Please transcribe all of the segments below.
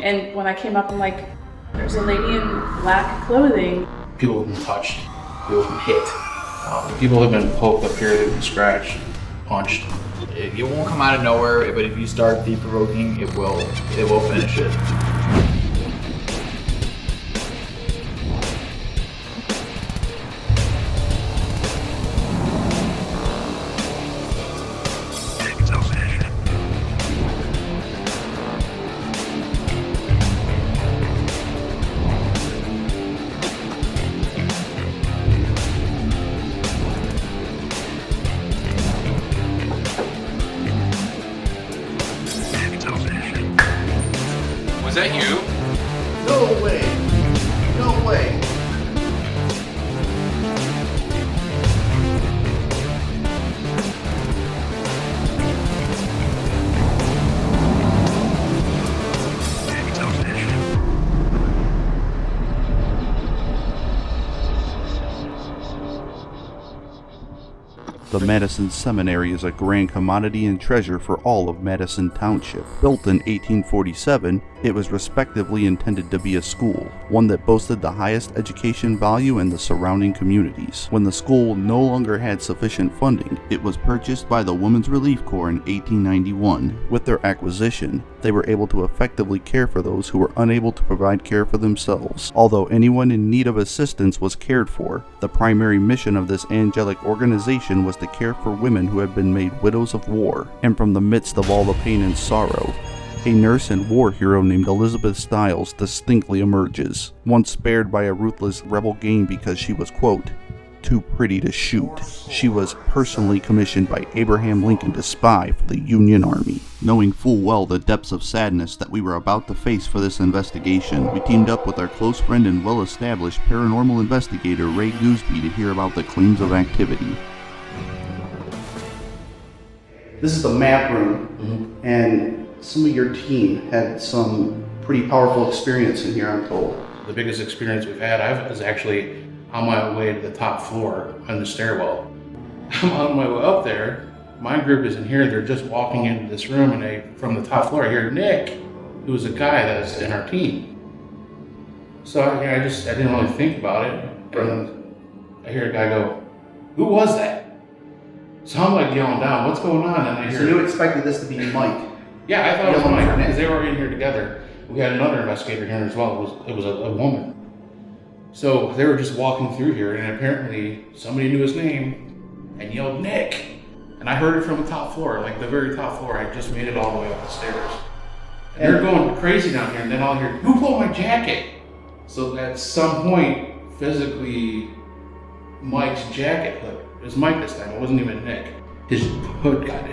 And when I came up, I'm like, there's a lady in black clothing. People have been touched, people have been hit, people have been poked up here, they've been scratched, punched. It won't come out of nowhere, but if you start deep-provoking, it will finish it. Was that you? No way! No way! The Madison Seminary is a grand commodity and treasure for all of Madison Township. Built in 1847, it was respectively intended to be a school, one that boasted the highest education value in the surrounding communities. When the school no longer had sufficient funding, it was purchased by the Women's Relief Corps in 1891. With their acquisition, they were able to effectively care for those who were unable to provide care for themselves. Although anyone in need of assistance was cared for, the primary mission of this angelic organization was to care for women who had been made widows of war. And from the midst of all the pain and sorrow, a nurse and war hero named Elizabeth Stiles distinctly emerges, once spared by a ruthless rebel gang because she was, quote, too pretty to shoot. She was personally commissioned by Abraham Lincoln to spy for the Union Army. Knowing full well the depths of sadness that we were about to face for this investigation, we teamed up with our close friend and well-established paranormal investigator Ray Gooseby to hear about the claims of activity. This is the map room, and some of your team had some pretty powerful experience in here, I'm told. The biggest experience we've had is actually on my way to the top floor on the stairwell. I'm on my way up there, my group is in here, they're just walking into this room, and from the top floor I hear Nick, who was a guy that's in our team. So I didn't really think about it, and I hear a guy go, who was that? So I'm like yelling down, what's going on? And I hear, So you expected this to be Mike? yeah, I thought it was Yelling for Mike, Nick. because they were in here together. We had another investigator here as well, it was a woman. So they were just walking through here, and apparently somebody knew his name and yelled, Nick! And I heard it from the top floor, like the very top floor. I just made it all the way up the stairs. And they're going crazy down here, and then I'll hear, who pulled my jacket? So at some point, physically, Mike's jacket hood, it was Mike this time, it wasn't even Nick. His hood got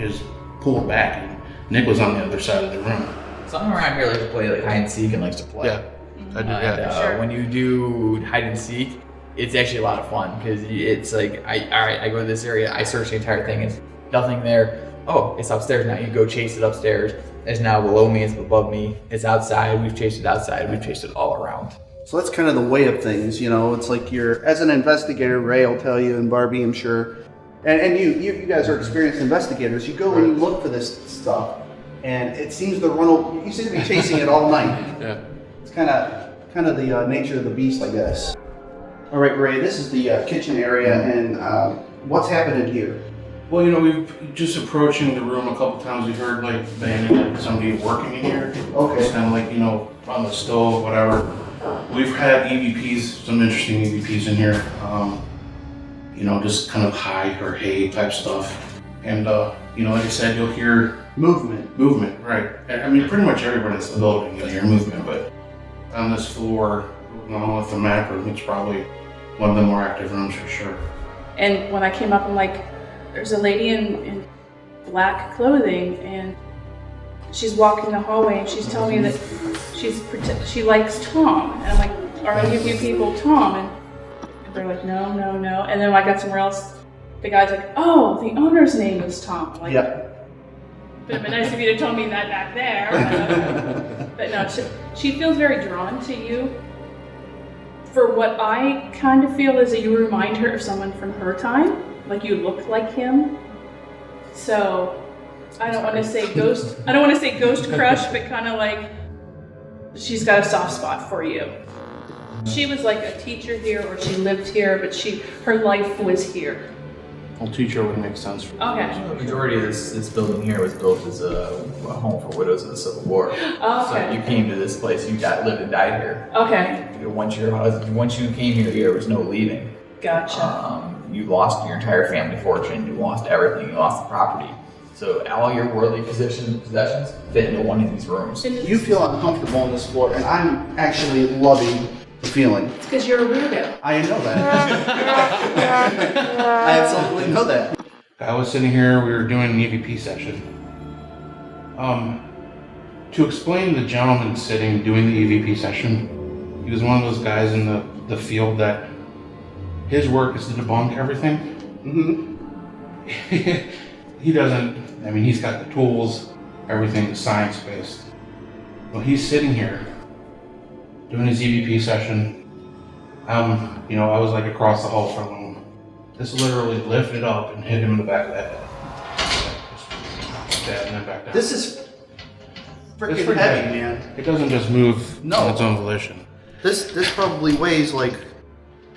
pulled back, and Nick was on the other side of the room. Someone around here likes to play like hide and seek and likes to play. Yeah, I do, yeah. Sure. When you do hide and seek, it's actually a lot of fun because it's like, I go to this area, I search the entire thing, it's nothing there. Oh, it's upstairs now. You go chase it upstairs. It's now below me, it's above me, it's outside. We've chased it outside. We've chased it all around. So that's kind of the way of things, you know. It's like as an investigator, Ray will tell you, and Barbie, I'm sure, and you guys are experienced investigators. You go and you look for this stuff, and it seems to you seem to be chasing it all night. Yeah. It's kind of the nature of the beast, I guess. All right, Ray, this is the kitchen area, and what's happening here? Well, we've just approaching the room a couple times. We've heard like banging, like somebody working in here. Okay. It's kind of like, on the stove, whatever. We've had EVPs, some interesting EVPs in here. Just kind of hi or hey type stuff. And, like I said, you'll hear movement, right. I mean, pretty much everybody in the building, you'll hear movement, but on this floor, along with the map room, it's probably one of the more active rooms for sure. And when I came up, I'm like, there's a lady in black clothing, and she's walking the hallway, and she's telling me that she likes Tom. And I'm like, are any of you people Tom? And they're like, no. And then when I got somewhere else, the guy's like, oh, the owner's name is Tom. I'm like, Yeah. It'd been nice if you'd have told me that back there. But no, she feels very drawn to you. For what I kind of feel is that you remind her of someone from her time. Like you look like him. So I don't want to say ghost crush, but kind of like she's got a soft spot for you. She was like a teacher here, or she lived here, but her life was here. Well, teacher would make sense for Okay. The majority of this building here was built as a home for widows of the Civil War. Oh, So you okay. came to this place, you lived and died here. Okay. Once you came here, there was no leaving. Gotcha. You lost your entire family fortune. You lost everything. You lost the property. So all your worldly possessions fit into one of these rooms. You feel uncomfortable on this floor, and I'm actually loving the feeling. It's because you're a weirdo. I know that. I absolutely know that. I was sitting here, we were doing an EVP session. To explain the gentleman sitting doing the EVP session, he was one of those guys in the field that his work is to debunk everything. Mm-hmm. He doesn't, I mean, he's got the tools, everything is science-based. Well, he's sitting here doing his EVP session. You know, I was like across the hall from him. This literally lifted up and hit him in the back of the head. Like that, and then back down. This is It's freaking pretty heavy, man. It doesn't just move No. on its own volition. This probably weighs like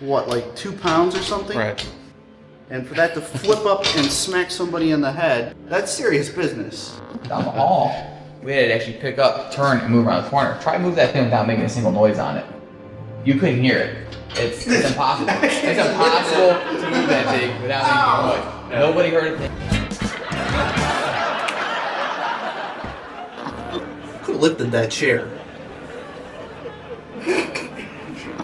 2 pounds or something? Right. And for that to flip up and smack somebody in the head, that's serious business. Down the hall, we had to actually pick up, turn, and move around the corner. Try to move that thing without making a single noise on it. You couldn't hear it. It's impossible. It's impossible to move that thing without making a noise. Nobody heard a thing. Could have lifted that chair.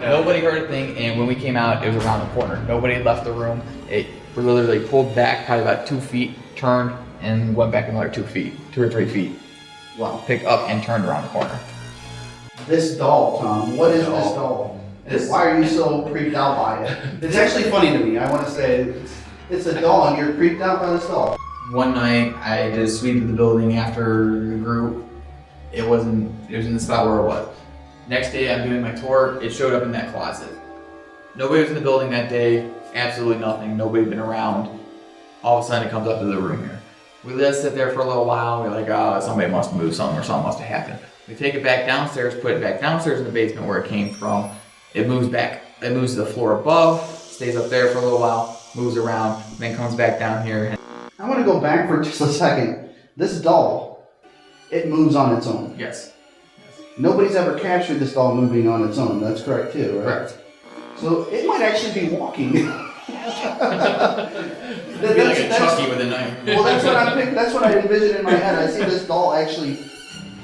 Nobody heard a thing, and when we came out, it was around the corner. Nobody had left the room. It literally pulled back probably about 2 feet, turned, and went back another 2 feet, 2 or 3 feet. Wow. Picked up and turned around the corner. This doll, Tom, what is this doll? Why are you so creeped out by it? It's actually funny to me. I want to say it's a doll and you're creeped out by this doll. One night, I did a sweep of the building after the group. It was in the spot where it was. Next day, I'm doing my tour. It showed up in that closet. Nobody was in the building that day. Absolutely nothing. Nobody had been around. All of a sudden, it comes up to the room here. We let it sit there for a little while. We're like, oh, somebody must have moved something or something must have happened. We take it back downstairs, put it back downstairs in the basement where it came from. It moves back. It moves to the floor above, stays up there for a little while, moves around, then comes back down here. I want to go back for just a second. This doll, it moves on its own. Yes. Nobody's ever captured this doll moving on its own. That's correct too, right? Correct. So it might actually be walking. It'd be like a Chucky with a knife. Well, that's what I envision in my head. I see this doll actually.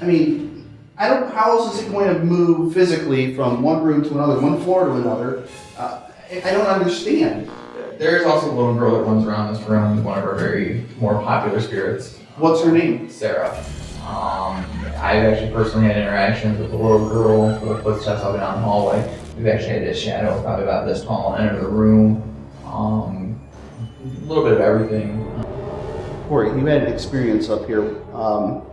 I mean, how else is it going to move physically from one room to another, one floor to another? I don't understand. There's also a little girl that runs around this room, one of our very more popular spirits. What's her name? Sarah. I've actually personally had interactions with the little girl with footsteps up and down the hallway. We've actually had this shadow probably about this tall enter the room. A little bit of everything. Corey, you had an experience up here,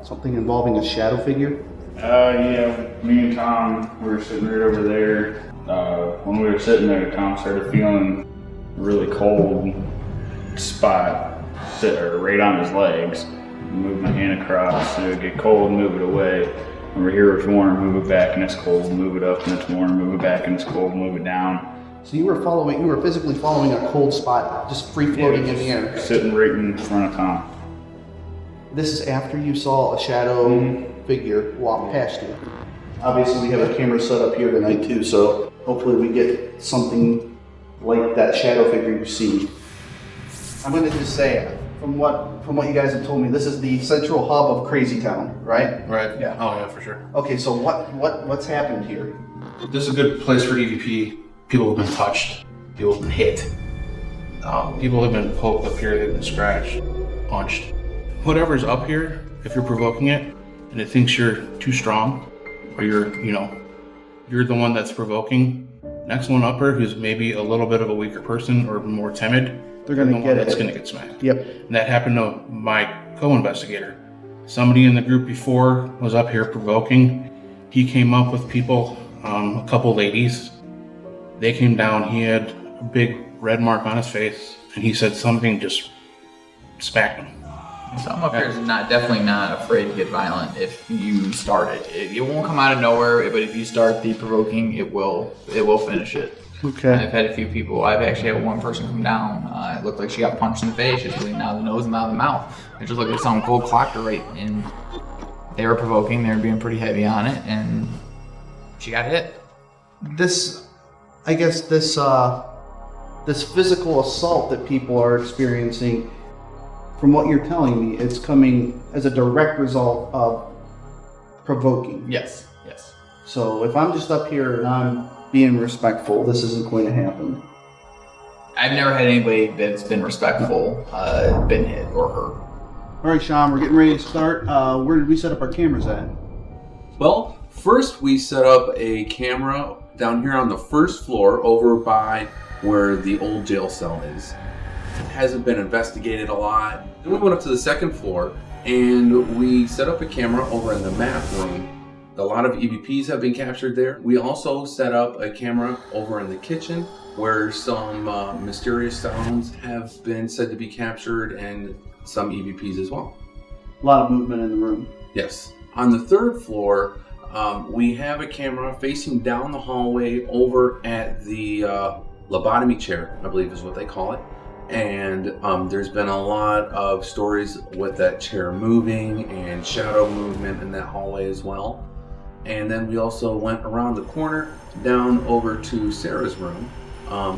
something involving a shadow figure? Yeah, me and Tom, we were sitting right over there. When we were sitting there, Tom started feeling a really cold spot right on his legs. Move my hand across, and it would get cold, move it away. Over here it's warm, move it back, and it's cold, move it up, and it's warm, move it back, and it's cold, move it down. So you were physically following a cold spot, just free floating in the air. Sitting right in front of Tom. This is after you saw a shadow figure walk past you. Obviously we have a camera set up here tonight too, so hopefully we get something like that shadow figure you see. I'm going to just say, from what you guys have told me, this is the central hub of Crazy Town, right? Right? Yeah. Oh, yeah, for sure. Okay, so what's happened here? This is a good place for EVP. People have been touched. People have been hit. People have been poked up here. They've been scratched, punched. Whatever's up here, if you're provoking it, and it thinks you're too strong, or you're the one that's provoking, next one upper, who's maybe a little bit of a weaker person or more timid, They're going to get that's it. going to get smacked. Yep. And that happened to my co-investigator. Somebody in the group before was up here provoking. He came up with people, a couple ladies. They came down. He had a big red mark on his face, and he said something just smacked him. Some up here is definitely not afraid to get violent if you start it. It won't come out of nowhere, but if you start the provoking, it will finish it. Okay. I've had a few people. I've actually had one person come down. It looked like she got punched in the face. She was bleeding out of the nose and out of the mouth. It just looked like someone cold clocked her right, and they were provoking. They were being pretty heavy on it, and she got hit. This physical assault that people are experiencing, from what you're telling me, it's coming as a direct result of provoking. Yes. So if I'm just up here and I'm being respectful, this isn't going to happen. I've never had anybody that's been respectful been hit or hurt. All right, Sean, we're getting ready to start. Where did we set up our cameras at? Well, first we set up a camera down here on the first floor over by where the old jail cell is. It hasn't been investigated a lot. Then we went up to the second floor and we set up a camera over in the map room. A lot of EVPs have been captured there. We also set up a camera over in the kitchen where some mysterious sounds have been said to be captured and some EVPs as well. A lot of movement in the room. Yes. On the third floor, we have a camera facing down the hallway over at the lobotomy chair, I believe is what they call it. And there's been a lot of stories with that chair moving and shadow movement in that hallway as well. And then we also went around the corner down over to Sarah's room.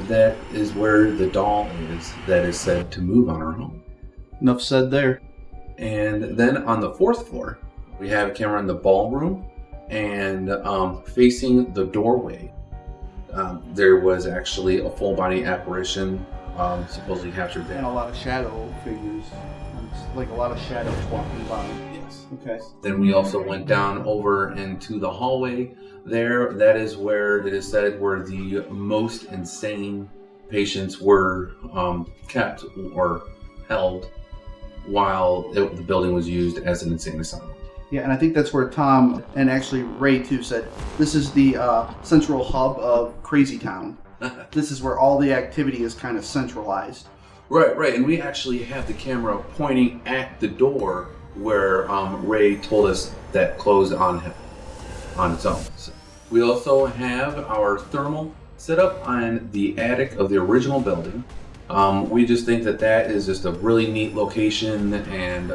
That is where the doll is that is said to move on her own. Enough said there. And then on the fourth floor, we have a camera in the ballroom and facing the doorway. There was actually a full body apparition supposedly captured there. And a lot of shadow figures. It's like a lot of shadows walking by. Yes. Okay. Then we also went down over into the hallway there. That is where it is said where the most insane patients were kept or held while the building was used as an insane asylum. Yeah, and I think that's where Tom and actually Ray too said this is the central hub of Crazy Town. This is where all the activity is kind of centralized. Right. And we actually have the camera pointing at the door where Ray told us that closed on its own. So we also have our thermal set up on the attic of the original building. We just think that is just a really neat location, and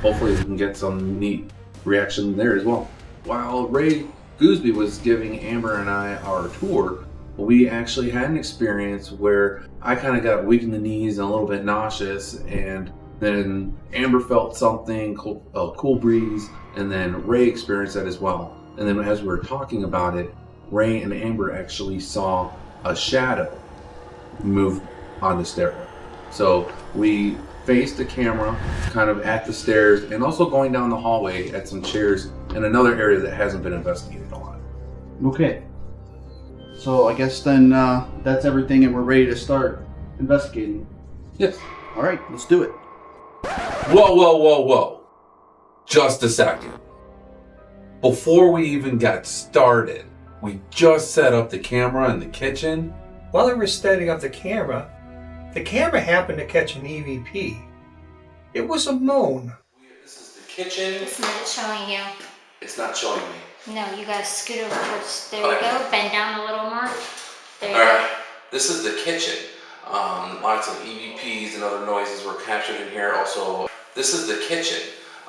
hopefully we can get some neat reaction there as well. While Ray Gooseby was giving Amber and I our tour, we actually had an experience where I kind of got weak in the knees and a little bit nauseous, and then Amber felt something, a cool breeze, and then Ray experienced that as well. And then as we were talking about it, Ray and Amber actually saw a shadow move on the stairway. So we faced the camera kind of at the stairs and also going down the hallway at some chairs in another area that hasn't been investigated a lot. Okay. So I guess then that's everything and we're ready to start investigating. Yes. All right, let's do it. Whoa. Just a second. Before we even got started, we just set up the camera in the kitchen. While we were setting up the camera happened to catch an EVP. It was a moan. This is the kitchen. It's not showing you. It's not showing me. No, you gotta scoot over towards. There Okay. you go. Bend down a little more. There you Alright, this is the kitchen. Lots of EVPs and other noises were captured in here. Also, this is the kitchen.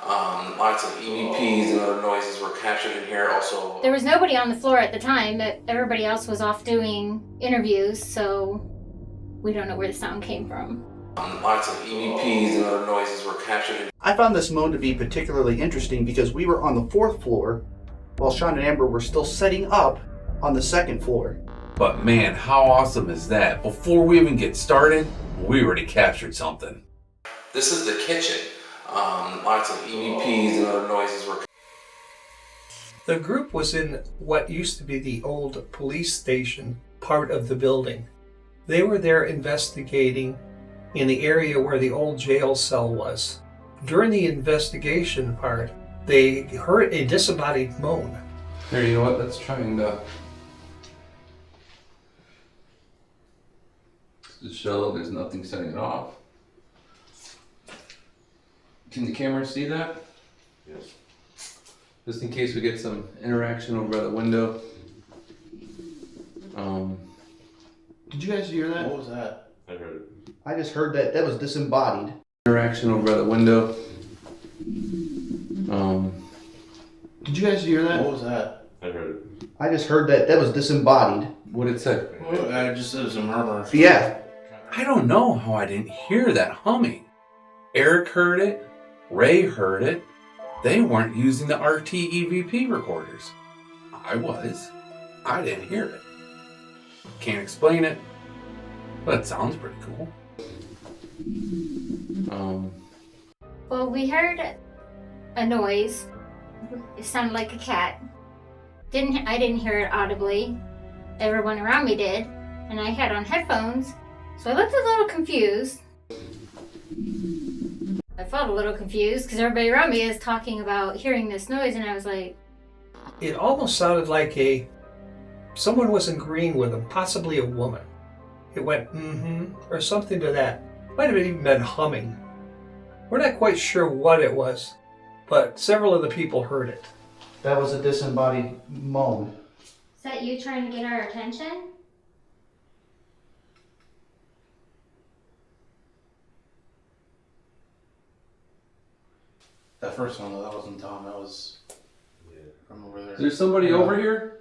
Lots of EVPs and other noises were captured in here. Also, There was nobody on the floor at the time, but everybody else was off doing interviews, so we don't know where the sound came from. lots of EVPs and other noises were captured in. I found this moan to be particularly interesting because we were on the fourth floor while Sean and Amber were still setting up on the second floor. But man, how awesome is that? Before we even get started, we already captured something. This is the kitchen. Lots of EVPs and other noises were. The group was in what used to be the old police station part of the building. They were there investigating in the area where the old jail cell was. During the investigation part, they heard a disembodied moan. Here, you know what? Let's try and to show there's nothing setting it off. Can the camera see that? Yes. Just in case we get some interaction over by the window. Did you guys hear that? What was that? I heard it. I just heard that was disembodied. Interaction over by the window. Did you guys hear that? What was that? I heard it. I just heard that was disembodied. What did it say? I just said it was a murmur. Yeah. I don't know how I didn't hear that humming. Eric heard it. Ray heard it. They weren't using the RT EVP recorders. I was. I didn't hear it. Can't explain it, but it sounds pretty cool. Well, we heard a noise. It sounded like a cat. I didn't hear it audibly. Everyone around me did, and I had on headphones, so I looked a little confused. I felt a little confused because everybody around me is talking about hearing this noise, and I was like, It almost sounded like someone was agreeing with him, possibly a woman. It went, or something to that. Might have even been humming. We're not quite sure what it was, but several of the people heard it. That was a disembodied moan. "Is that you trying to get our attention?" That first one, though, that wasn't Tom. That was from over there. Is there somebody over here?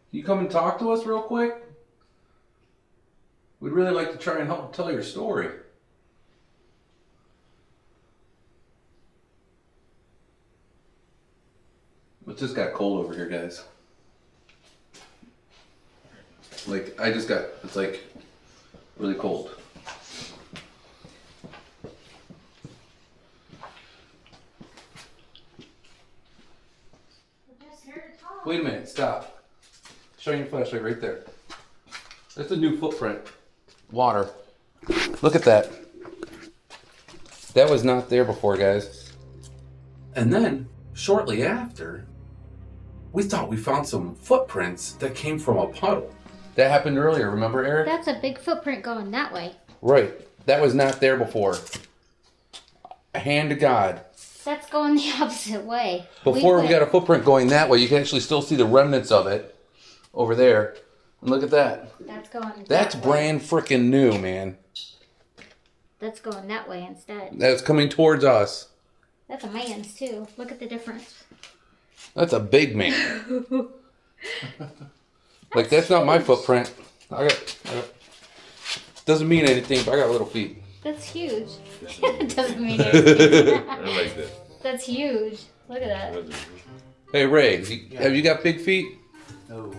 Can you come and talk to us real quick? We'd really like to try and help tell your story. It just got cold over here, guys. Like, it's like really cold. Wait a minute, stop. Show your flashlight right there. That's a new footprint. Water. Look at that. That was not there before, guys. And then, shortly after, we thought we found some footprints that came from a puddle. That happened earlier, remember, Eric? That's a big footprint going that way. Right. That was not there before. A hand to God. That's going the opposite way. Before we got a footprint going that way, you can actually still see the remnants of it over there. And look at that. That's going That's that way. brand freaking new, man. That's going that way instead. That's coming towards us. That's a man's too. Look at the difference. That's a big man. Like, that's not my footprint. I got doesn't mean anything, but I got little feet. That's huge. It doesn't mean anything. I like that. That's huge. Look at that. Hey, Ray, have you got big feet? No,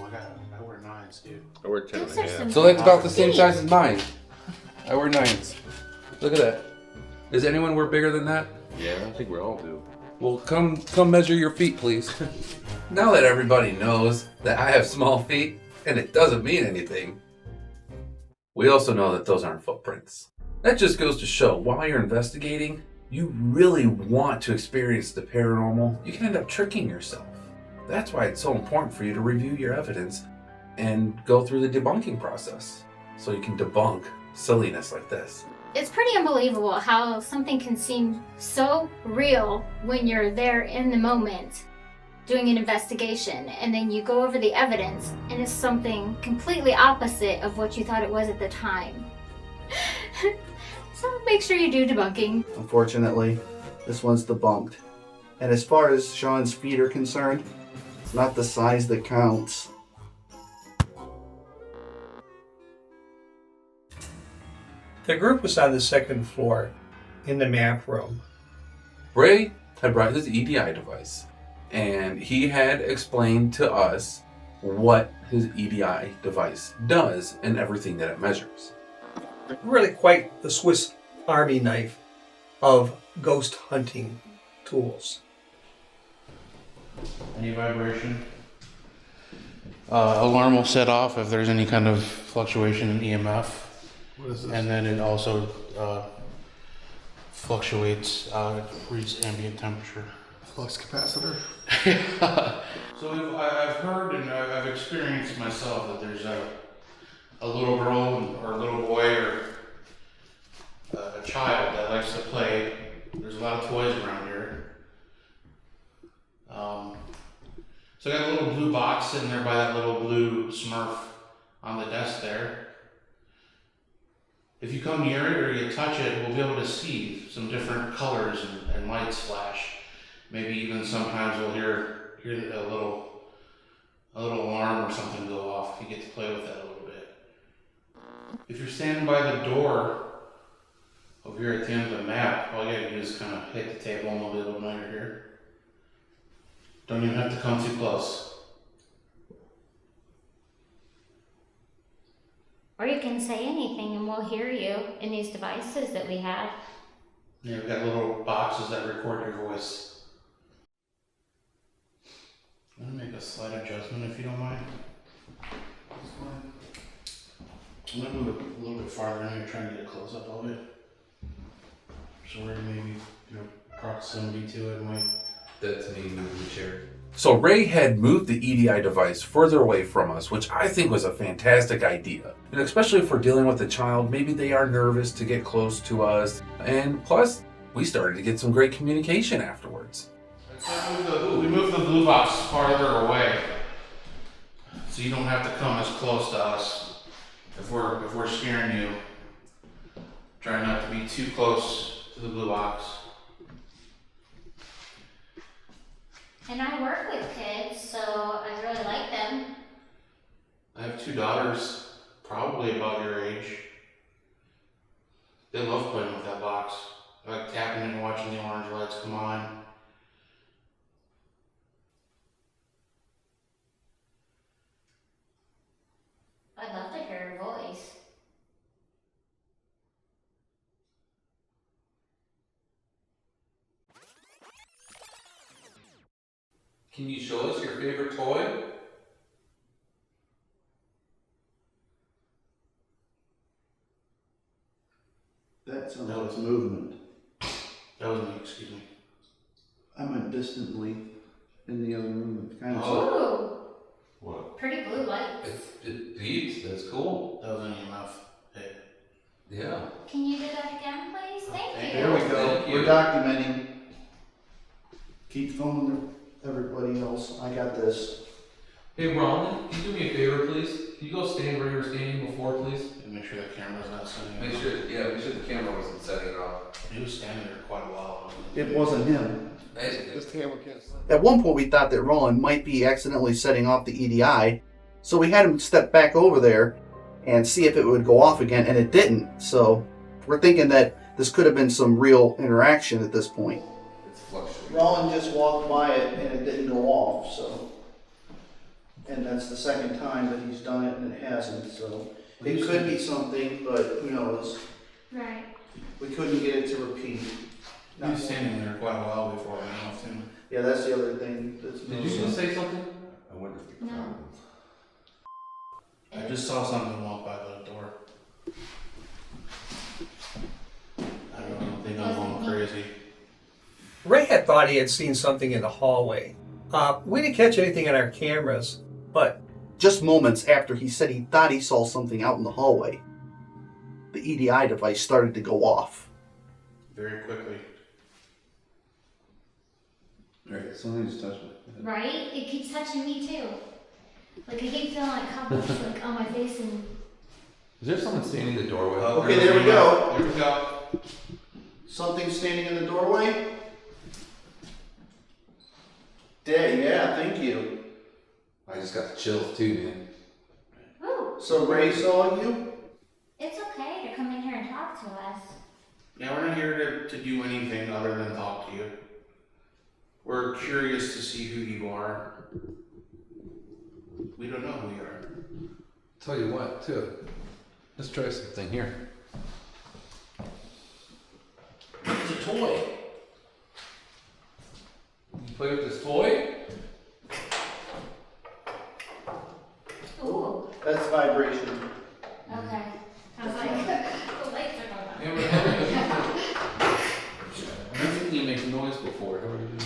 I wear 9s, dude. I wear 10 Those and are a half. some So that's about the same size as mine. I wear 9s. Look at that. Does anyone wear bigger than that? Yeah, I think we all do. Well, come measure your feet, please. Now that everybody knows that I have small feet and it doesn't mean anything, we also know that those aren't footprints. That just goes to show while you're investigating, you really want to experience the paranormal, you can end up tricking yourself. That's why it's so important for you to review your evidence and go through the debunking process so you can debunk silliness like this. It's pretty unbelievable how something can seem so real when you're there in the moment doing an investigation, and then you go over the evidence and it's something completely opposite of what you thought it was at the time. So make sure you do debunking. Unfortunately, this one's debunked. And as far as Sean's feet are concerned, it's not the size that counts. The group was on the second floor in the map room. Ray had brought his EDI device, and he had explained to us what his EDI device does and everything that it measures. Really quite the Swiss Army knife of ghost hunting tools. Any vibration? Alarm will set off if there's any kind of fluctuation in EMF. What is this? And then it also fluctuates, it reads ambient temperature. Flux capacitor? So I've heard and I've experienced myself that there's a little girl or a little boy or a child that likes to play. There's a lot of toys around here. So I got a little blue box sitting there by that little blue Smurf on the desk there. If you come near it or you touch it, we'll be able to see some different colors and lights flash. Maybe even sometimes we'll hear a little alarm or something go off if you get to play with that a little bit. If you're standing by the door over here at the end of the map, all you gotta do is kind of hit the table and we'll be able to know you're here. Don't even have to come too close. Or you can say anything and we'll hear you in these devices that we have. Yeah, we've got little boxes that record your voice. I'm gonna make a slight adjustment if you don't mind. I'm gonna move it a little bit farther in here, trying to get it close up a little bit. So we're maybe proximity to it might. That's me moving the chair. So Ray had moved the EDI device further away from us, which I think was a fantastic idea. And especially if we're dealing with a child, maybe they are nervous to get close to us. And plus, we started to get some great communication afterwards. We moved the blue box farther away, so you don't have to come as close to us if we're scaring you. Try not to be too close to the blue box. And I work with kids, so I really like them. I have 2 daughters, probably about your age. They love playing with that box. I like tapping it and watching the orange lights come on. I'd love to hear her voice. Can you show us your favorite toy? That sounds like movement. That was me, excuse me. I meant distantly in the other room. It kind of Ooh, What? pretty blue lights. It beeps. That's cool. That was an EMF. Hey. Yeah. Can you do that again, please? Thank you. There we go. Thank you. We're documenting. Keep filming everybody else. I got this. Hey Ron, can you do me a favor, please? Can you go stand where you were standing before, please? And make sure that camera's not setting Make sure the camera wasn't setting it off. He was standing there quite a while. It wasn't him. This camera can't. At one point, we thought that Roland might be accidentally setting off the EDI, so we had him step back over there and see if it would go off again, and it didn't. So we're thinking that this could have been some real interaction at this point. It's fluctuating. Roland just walked by it and it didn't go off, so. And that's the second time that he's done it and it hasn't, so. It could be something, but who knows? Right. We couldn't get it to repeat. He was standing there quite a while before I went off him. Yeah, that's the other thing that's. Did you just say something? I wonder if the No. I just saw something walk by the door. I don't think I'm going crazy. Ray had thought he had seen something in the hallway. We didn't catch anything on our cameras, but Just moments after he said he thought he saw something out in the hallway, the EDI device started to go off. Very quickly. Right, something just touched me. Right? It keeps touching me too. Like I keep feeling like cobwebs like on my face and Is there someone standing in the doorway? Okay, there we go. There we go. Something standing in the doorway? Yeah, thank you. I just got the chills too, man. ooh, So Ray saw you? it's okay to come in here and talk to us. Yeah, we're not here to do anything other than talk to you. We're curious to see who you are. We don't know who you are. Tell you what, too. Let's try something here. It's a toy. You play with this toy? Ooh, That's vibration. okay. I was like, the lights are going on. Yeah, but how are you? I don't think you make noise before. How are you doing it?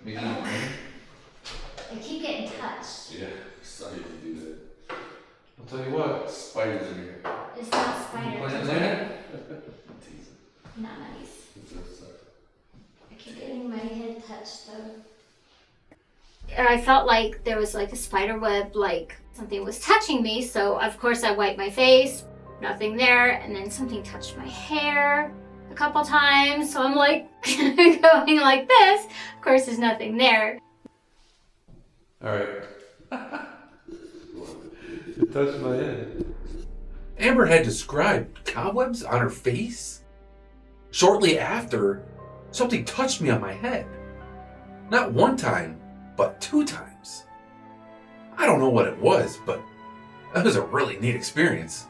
Maybe I keep getting touched. Yeah, excited to do that. I'll tell you what, spiders in here. It's not spiders. Plants in there? Not nice. I keep getting my head touched though. I felt like there was like a spider web, like something was touching me. So of course I wiped my face, nothing there. And then something touched my hair a couple times. So I'm like going like this. Of course there's nothing there. All right. It touched my head. Amber had described cobwebs on her face. Shortly after, something touched me on my head. Not one time, but 2 times. I don't know what it was, but that was a really neat experience.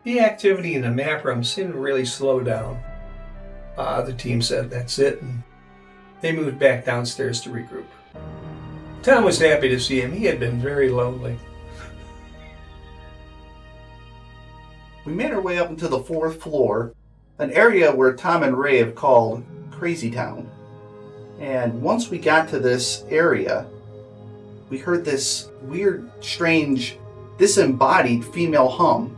The activity in the map room seemed to really slow down. The team said that's it, and they moved back downstairs to regroup. Tom was happy to see him. He had been very lonely. We made our way up into the 4th floor, an area where Tom and Ray have called Crazy Town. And once we got to this area, we heard this weird, strange, disembodied female hum.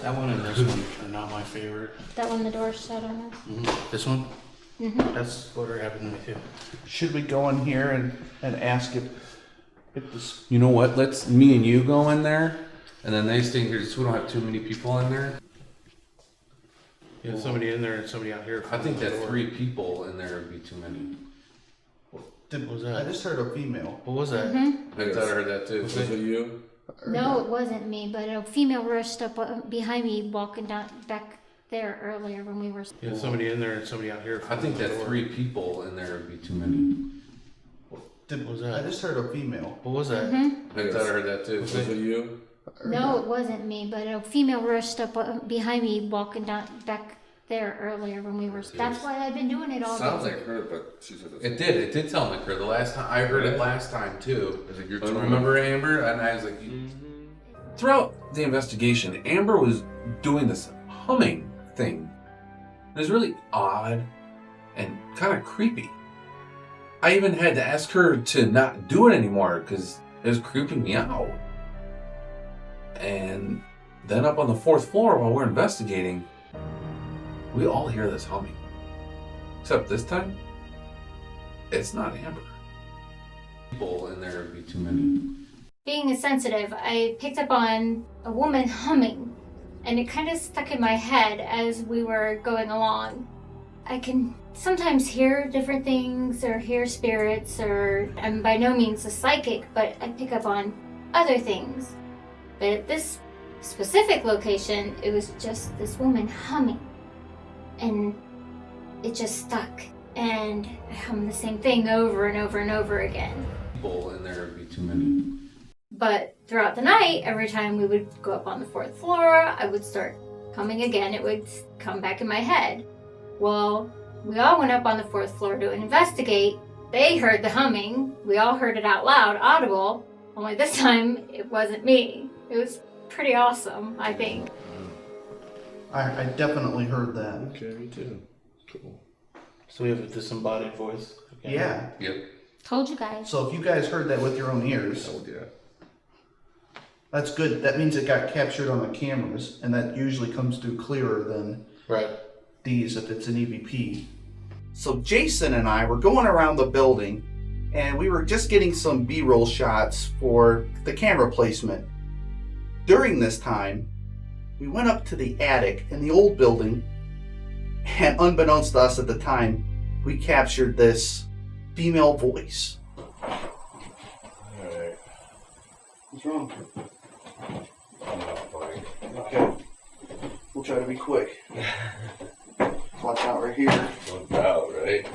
That one and this one are not my favorite. That one the door shut on us. Mm-hmm. This one? Mm-hmm. That's what happened to me too. Should we go in here and ask if this... You know what? Let's me and you go in there, and then they stay here so we don't have too many people in there. Yeah, somebody in there and somebody out here. I think that 3 people in there would be too many. What was I that? just heard a female. What was that? Mm-hmm. I thought I heard that too. Was it you? No, it wasn't me, but a female rushed up behind me walking down back there earlier when we were... Yeah, somebody in there and somebody out here. I think that 3 people in there would be too many. What was I that? just heard a female. What was that? Mm-hmm. I thought I heard that too. Was it you? No, it wasn't me, but a female rushed up behind me walking down back there earlier when we were... That's why I've been doing it all Sounds day. like her, but she said It did sound like her. The last time I heard it last time too. Is it your But turn? remember Amber? And I was like, Throughout the investigation, Amber was doing this humming thing. It was really odd and kind of creepy. I even had to ask her to not do it anymore because it was creeping me out. And then up on the 4th floor while we're investigating, we all hear this humming. Except this time, it's not Amber. people in there would be too many. Being sensitive, I picked up on a woman humming, and it kind of stuck in my head as we were going along. I can sometimes hear different things or hear spirits, or I'm by no means a psychic, but I pick up on other things. But at this specific location, it was just this woman humming, and it just stuck. And I hummed the same thing over and over and over again. People in there would be too many. But throughout the night, every time we would go up on the 4th floor, I would start humming again. It would come back in my head. Well, we all went up on the 4th floor to investigate. They heard the humming. We all heard it out loud, audible. Only this time, it wasn't me. It was pretty awesome, I think. I definitely heard that. Okay, me too. Cool. So we have a disembodied voice. Okay. Yeah. Yep. Told you guys. So if you guys heard that with your own ears, Oh, yeah. that's good. That means it got captured on the cameras, and that usually comes through clearer than Right. these if it's an EVP. So Jason and I were going around the building, and we were just getting some B-roll shots for the camera placement. During this time, we went up to the attic in the old building, and unbeknownst to us at the time, we captured this female voice. Alright. What's wrong? I'm not funny. Okay. We'll try to be quick. Watch out right here. No doubt, right?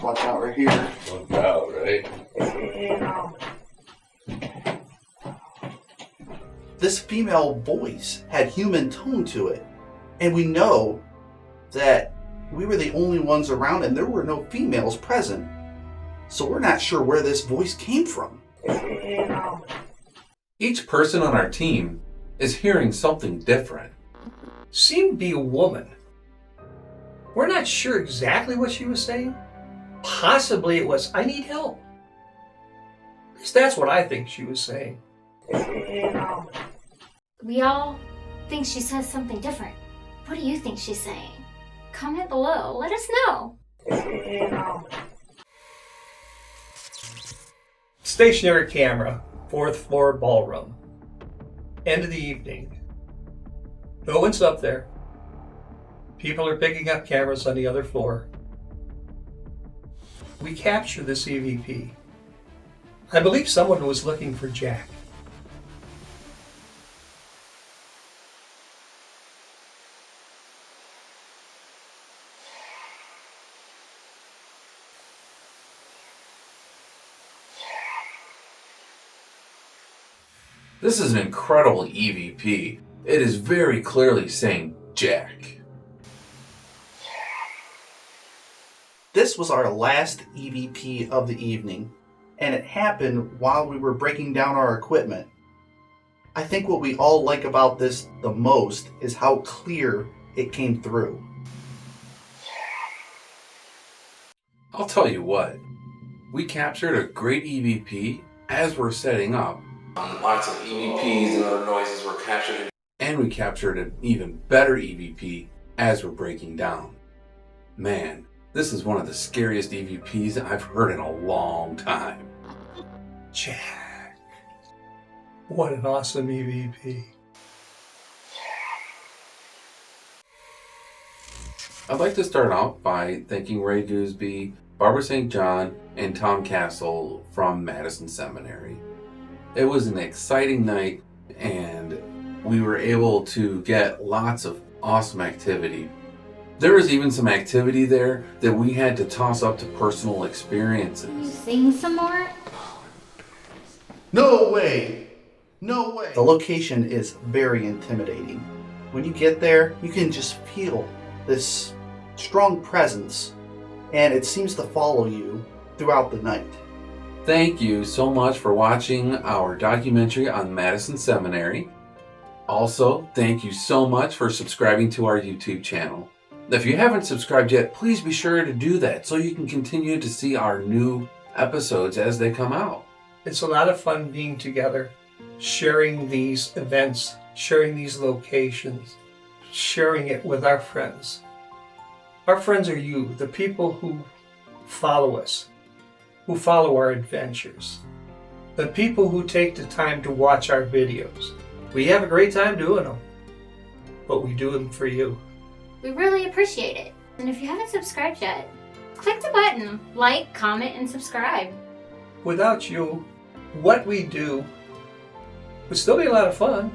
Watch out right here. No doubt, right? This female voice had human tone to it. And we know that we were the only ones around and there were no females present. So we're not sure where this voice came from. Each person on our team is hearing something different. Seemed to be a woman. We're not sure exactly what she was saying. Possibly it was, I need help. So that's what I think she was saying. We all think she says something different. What do you think she's saying? Comment below. Let us know. Stationary camera, 4th floor ballroom. End of the evening. No one's up there. People are picking up cameras on the other floor. We capture this EVP. I believe someone was looking for Jack. This is an incredible EVP. It is very clearly saying Jack. This was our last EVP of the evening, and it happened while we were breaking down our equipment. I think what we all like about this the most is how clear it came through. I'll tell you what, we captured a great EVP as we're setting up. Lots of EVPs and other noises were captured. And we captured an even better EVP as we're breaking down. Man, this is one of the scariest EVPs I've heard in a long time. Jack. What an awesome EVP. I'd like to start out by thanking Ray Gooseby, Barbara St. John, and Tom Castle from Madison Seminary. It was an exciting night, and we were able to get lots of awesome activity. There was even some activity there that we had to toss up to personal experiences. Can you sing some more? No way! No way! The location is very intimidating. When you get there, you can just feel this strong presence, and it seems to follow you throughout the night. Thank you so much for watching our documentary on Madison Seminary. Also, thank you so much for subscribing to our YouTube channel. If you haven't subscribed yet, please be sure to do that so you can continue to see our new episodes as they come out. It's a lot of fun being together, sharing these events, sharing these locations, sharing it with our friends. Our friends are you, the people who follow us, who follow our adventures, the people who take the time to watch our videos. We have a great time doing them, but we do them for you. We really appreciate it. And if you haven't subscribed yet, click the button, like, comment, and subscribe. Without you, what we do would still be a lot of fun,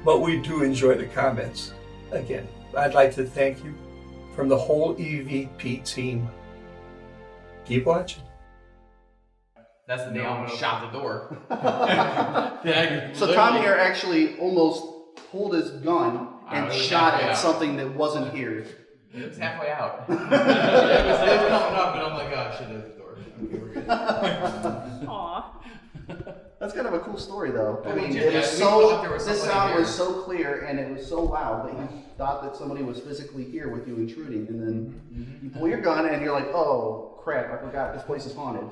but we do enjoy the comments. Again, I'd like to thank you from the whole EVP team. Keep watching. That's the day I almost shot the door. So Tom here actually almost pulled his gun and shot at something that wasn't here. It was halfway out. it was coming up, and I'm like, oh shit, there's the door. Okay, we're good. Aw. That's kind of a cool story, though. I mean, Yeah, it was we so thought there was this somebody sound here. was so clear and it was so loud that you thought that somebody was physically here with you intruding, and then you pull your gun and you're like, oh crap, I forgot this place is haunted.